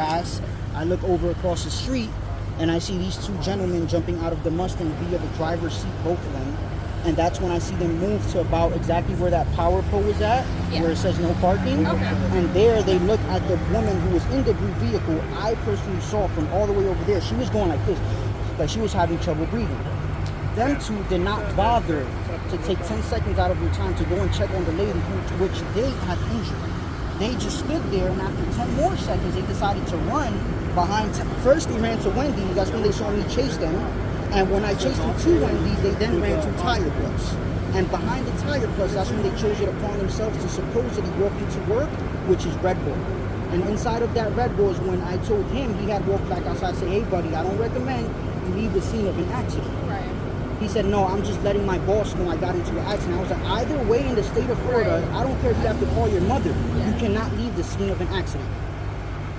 grass. I look over across the street, and I see these two gentlemen jumping out of the Mustang via the driver's seat, both of them. And that's when I see them move to about exactly where that power pole is at, where it says no parking. Okay. And there they look at the woman who was in the blue vehicle. I personally saw from all the way over there. She was going like this, like she was having trouble breathing. Them two did not bother to take 10 seconds out of their time to go and check on the lady which they had injured. They just stood there, and after 10 more seconds, they decided to run behind. First, they ran to Wendy's. That's when they saw me chase them. And when I chased them to Wendy's, they then ran to Tire Plus. And behind the Tire Plus, that's when they chose it upon themselves to supposedly walk into work, which is Red Bull. And inside of that Red Bull is when I told him he had walked back outside and say, hey, buddy, I don't recommend you leave the scene of an accident. Right. He said, no, I'm just letting my boss know I got into an accident. I was like, either way in the state of Florida, I don't care if you have to call your mother. You cannot leave the scene of an accident.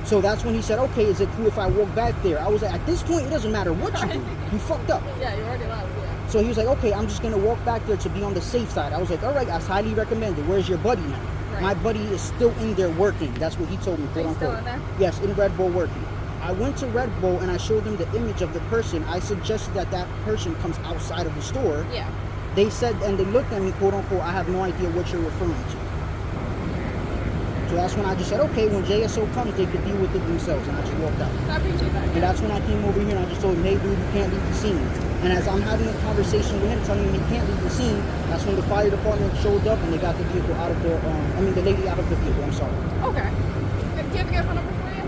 So that's when he said, okay, is it cool if I walk back there? I was like, at this point, it doesn't matter what you do. You fucked up. Yeah, you already left, yeah. So he was like, okay, I'm just going to walk back there to be on the safe side. I was like, all right, that's highly recommended. Where's your buddy now? Right. My buddy is still in there working. That's what he told me, quote unquote. Still in there? Yes, in Red Bull working. I went to Red Bull and I showed them the image of the person. I suggested that that person comes outside of the store. Yeah. They said, and they looked at me, quote unquote, I have no idea what you're referring to. So that's when I just said, okay, when JSO comes, they could deal with it themselves. And I just walked out. I appreciate that. And that's when I came over here and I just told him, hey, dude, you can't leave the scene. And as I'm having a conversation with him, telling him he can't leave the scene, that's when the fire department showed up and they got the vehicle out of the, the lady out of the vehicle. I'm sorry. Okay. Do you have a good phone number for you?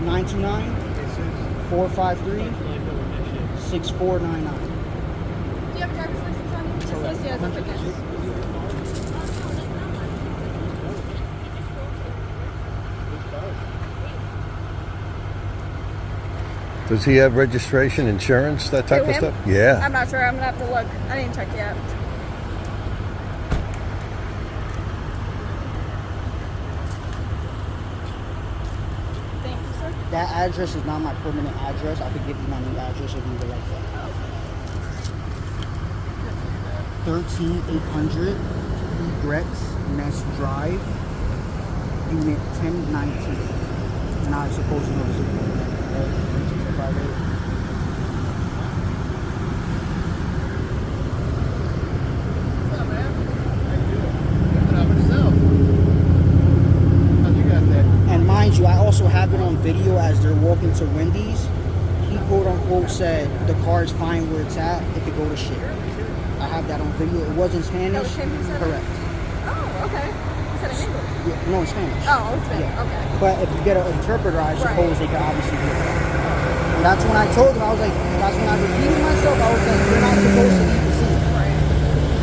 929-453-6499. Do you have a driver's license on you? Just listed as a witness. Does he have registration, insurance, that type of stuff? Yeah. I'm not sure. I'm going to have to look. I didn't check yet. Thank you, sir. That address is not my permanent address. I could give you my new address if you would like that. 13800 Egrets Nest Drive, Unit 1019. And I suppose you know the zip code. And mind you, I also have it on video as they're walking to Wendy's. He quote unquote said the car is fine where it's at, it could go to shit. I have that on video. It was in Spanish. That was him who said Correct. Oh, okay. He said it in English. Yeah, no, in Spanish. Oh, it's Spanish. Yeah. Okay. But if you get an interpreter, I suppose they could obviously do that. And that's when I told him, I was like, that's when I repeated myself, I was like, you're not supposed to leave the scene. Right.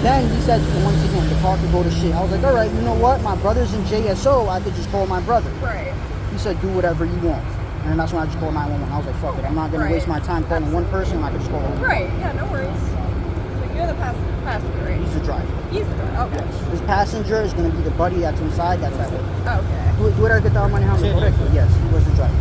Then he said, once again, the car could go to shit. I was like, all right, you know what? My brother's in JSO. I could just call my brother. Right. He said, do whatever you want. And that's when I just called 911. I was like, fuck it. I'm not going to waste my time calling one person. I could just call one. Right. Yeah, no worries. So you're the passenger, right? He's the driver. He's the driver. Okay. Yes. His passenger is going to be the buddy that's inside. That's that way. Okay. ¿Tú eras el que estaba manejando? Correcto. Yes, he was the driver.